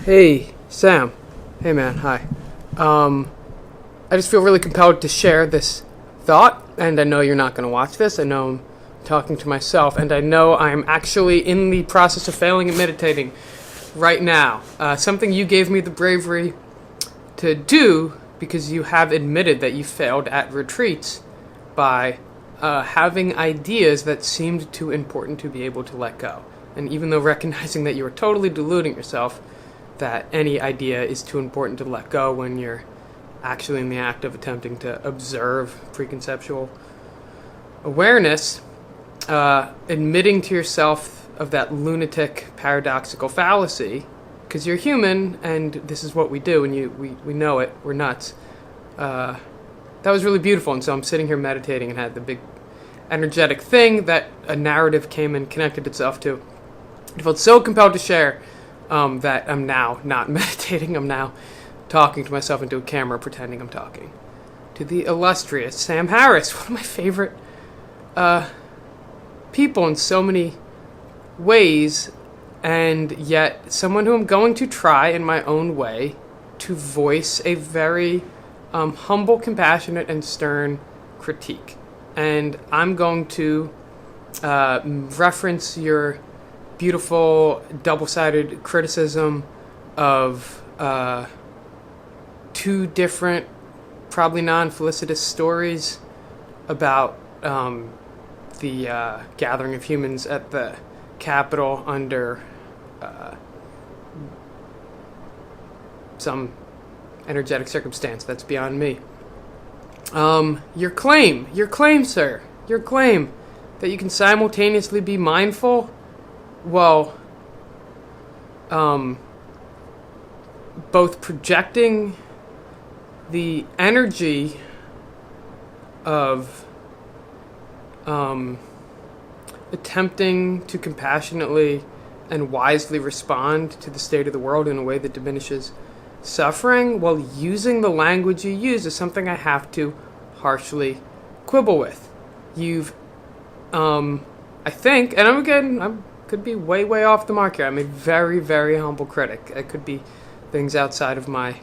Hey, Sam. Hey, man. Hi. I just feel really compelled to share this thought, and I know you're not going to watch this. I know I'm talking to myself, and I know I'm actually in the process of failing at meditating right now. Something you gave me the bravery to do because you have admitted that you failed at retreats by having ideas that seemed too important to be able to let go. And even though recognizing that you were totally deluding yourself, that any idea is too important to let go when you're actually in the act of attempting to observe preconceptual awareness, admitting to yourself of that lunatic paradoxical fallacy, because you're human and this is what we do, and we know it, we're nuts. That was really beautiful, and so I'm sitting here meditating and had the big energetic thing that a narrative came and connected itself to. I felt so compelled to share that I'm now not meditating. I'm now talking to myself into a camera, pretending I'm talking to the illustrious Sam Harris, one of my favorite people in so many ways, and yet someone who I'm going to try in my own way to voice a very humble, compassionate, and stern critique. And I'm going to reference your beautiful double-sided criticism of two different, probably non-felicitous stories about the gathering of humans at the Capitol under some energetic circumstance that's beyond me. Your claim, sir, your claim that you can simultaneously be mindful while both projecting the energy of attempting to compassionately and wisely respond to the state of the world in a way that diminishes suffering, while using the language you use is something I have to harshly quibble with. You've, I think, and I could be way off the mark here. I'm a very, very humble critic. It could be things outside of my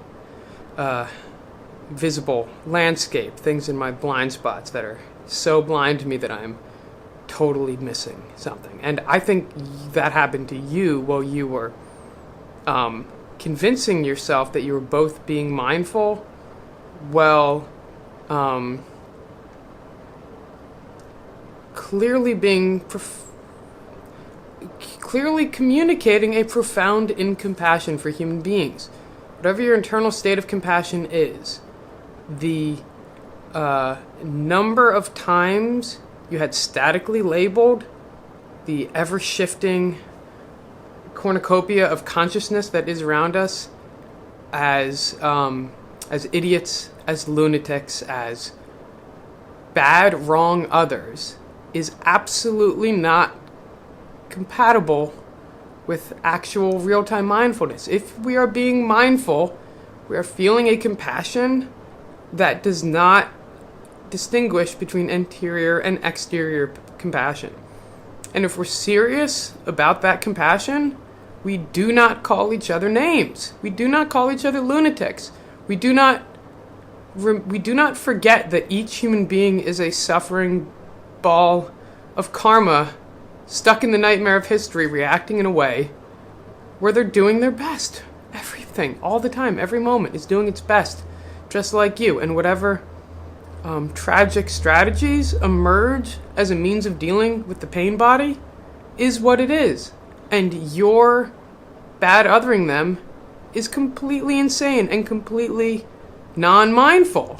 visible landscape, things in my blind spots that are so blind to me that I'm totally missing something. And I think that happened to you while you were convincing yourself that you were both being mindful while clearly communicating a profound incompassion for human beings. Whatever your internal state of compassion is, the number of times you had statically labeled the ever-shifting cornucopia of consciousness that is around us as idiots, as lunatics, as bad, wrong others is absolutely not compatible with actual real-time mindfulness. If we are being mindful, we are feeling a compassion that does not distinguish between interior and exterior compassion. And if we're serious about that compassion, we do not call each other names. We do not call each other lunatics. We do not forget that each human being is a suffering ball of karma stuck in the nightmare of history, reacting in a way where they're doing their best. Everything, all the time, every moment is doing its best, just like you. And whatever tragic strategies emerge as a means of dealing with the pain body is what it is. And your bad othering them is completely insane and completely non-mindful.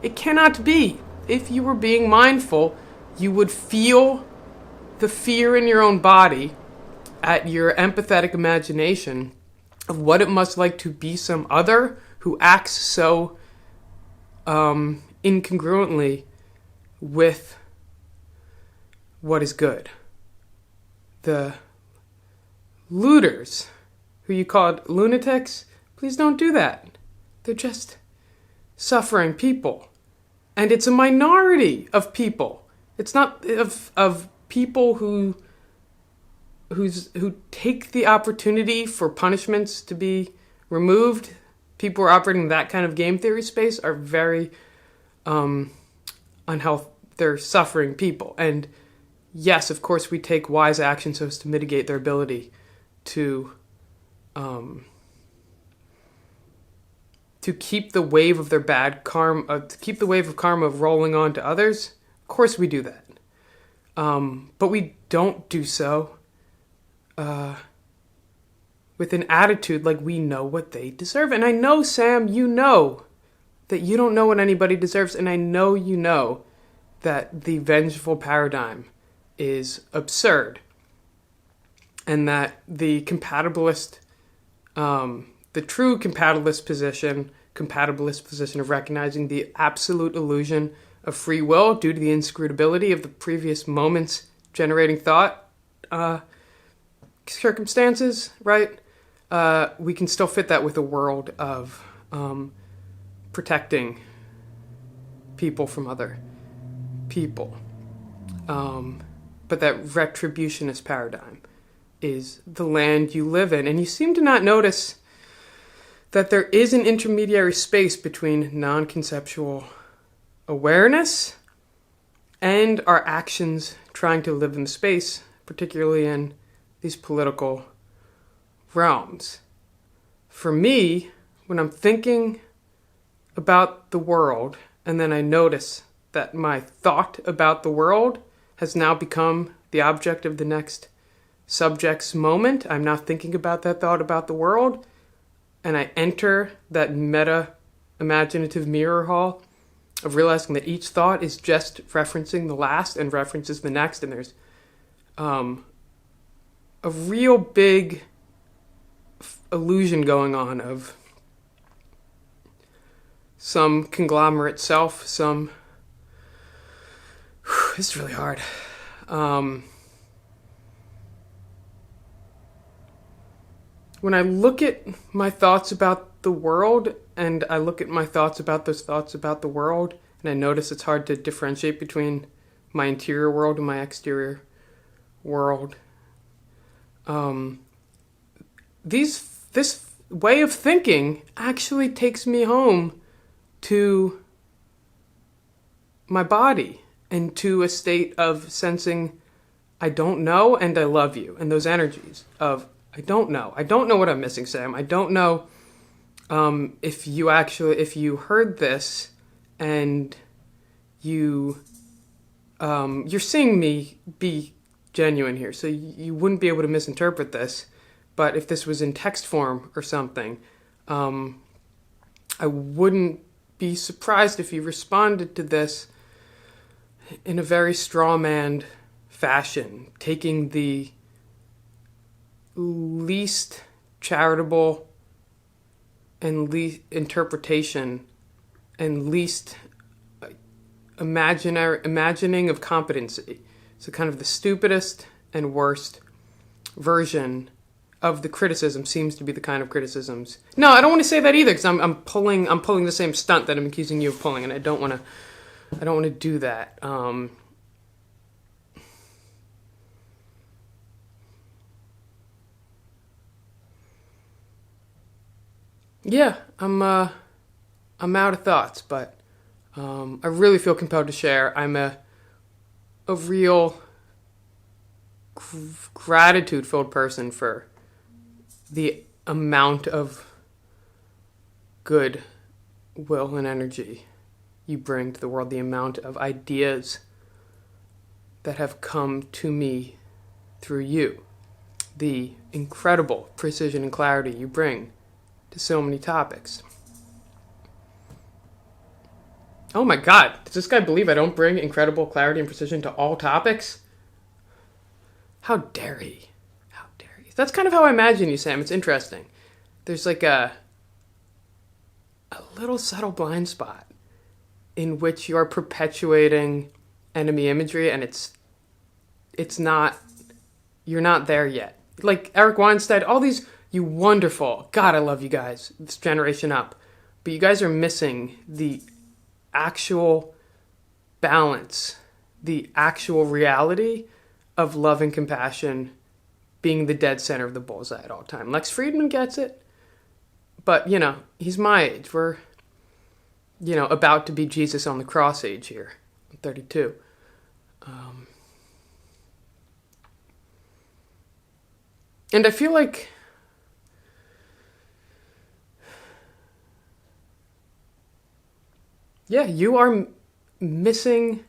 It cannot be. If you were being mindful, you would feel the fear in your own body at your empathetic imagination of what it must like to be some other who acts so incongruently with what is good. The looters, who you called lunatics, please don't do that. They're just suffering people. And it's a minority of people. It's not of people who who take the opportunity for punishments to be removed, people who are operating in that kind of game theory space, are very unhealthy. They're suffering people. And yes, of course, we take wise action so as to mitigate their ability to keep the wave of their bad karma, to keep the wave of karma rolling on to others. Of course we do that. But we don't do so with an attitude like we know what they deserve. And I know, Sam, you know that you don't know what anybody deserves. And I know you know that the vengeful paradigm is absurd. And that the compatibilist, the true compatibilist position of recognizing the absolute illusion of free will due to the inscrutability of the previous moments generating thought circumstances, right? We can still fit that with a world of protecting people from other people. But that retributionist paradigm is the land you live in. And you seem to not notice that there is an intermediary space between non-conceptual awareness and our actions trying to live in the space, particularly in these political realms. For me, when I'm thinking about the world, and then I notice that my thought about the world has now become the object of the next subject's moment, I'm now thinking about that thought about the world, and I enter that meta-imaginative mirror hall of realizing that each thought is just referencing the last and references the next, and there's a real big illusion going on of some conglomerate self, this is really hard. When I look at my thoughts about the world, and I look at my thoughts about those thoughts about the world, and I notice it's hard to differentiate between my interior world and my exterior world. This way of thinking actually takes me home to my body and to a state of sensing I don't know and I love you, and those energies of I don't know what I'm missing, Sam. I don't know if you heard this and you're seeing me be genuine here, so you wouldn't be able to misinterpret this. But if this was in text form or something, I wouldn't be surprised if you responded to this in a very strawmanned fashion, taking the least charitable and least interpretation and least imagining of competency. So kind of the stupidest and worst version of the criticism seems to be the kind of criticisms. No, I don't want to say that either, because I'm pulling the same stunt that I'm accusing you of pulling, and I don't want to do that. Yeah, I'm out of thoughts, but I really feel compelled to share. I'm a real gratitude-filled person for the amount of good will and energy you bring to the world, the amount of ideas that have come to me through you, the incredible precision and clarity you bring to so many topics. Oh my God, does this guy believe I don't bring incredible clarity and precision to all topics? How dare he? How dare he? That's kind of how I imagine you, Sam. It's interesting. There's like a little subtle blind spot in which you're perpetuating enemy imagery, and it's not, you're not there yet. Like Eric Weinstein, all these, you wonderful, God, I love you guys, this generation up. But you guys are missing the actual balance, the actual reality of love and compassion being the dead center of the bullseye at all time. Lex Friedman gets it, but, he's my age. We're, about to be Jesus on the cross age here. I'm 32. And I feel like you are missing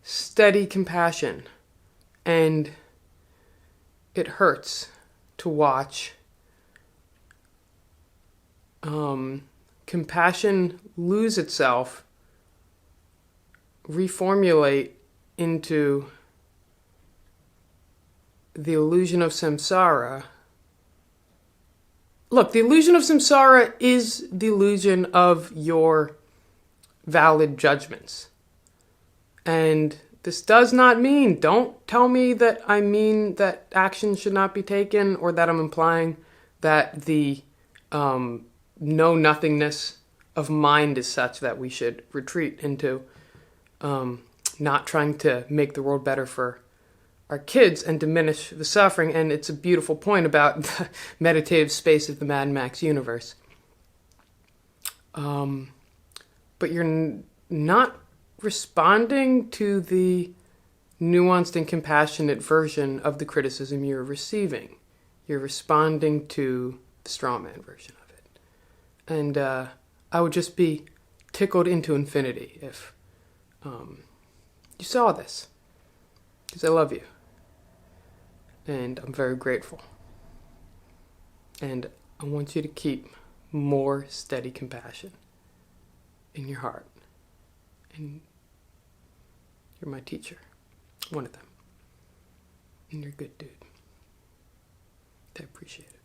steady compassion, and it hurts to watch compassion lose itself, reformulate into the illusion of samsara. Look, the illusion of samsara is the illusion of your valid judgments. And this does not mean, don't tell me that I mean that action should not be taken, or that I'm implying that the know-nothingness of mind is such that we should retreat into not trying to make the world better for our kids and diminish the suffering. And it's a beautiful point about the meditative space of the Mad Max universe. But you're not responding to the nuanced and compassionate version of the criticism you're receiving. You're responding to the straw man version of it. And I would just be tickled into infinity if you saw this. Because I love you. And I'm very grateful. And I want you to keep more steady compassion in your heart. And you're my teacher. One of them. And you're a good dude. I appreciate it.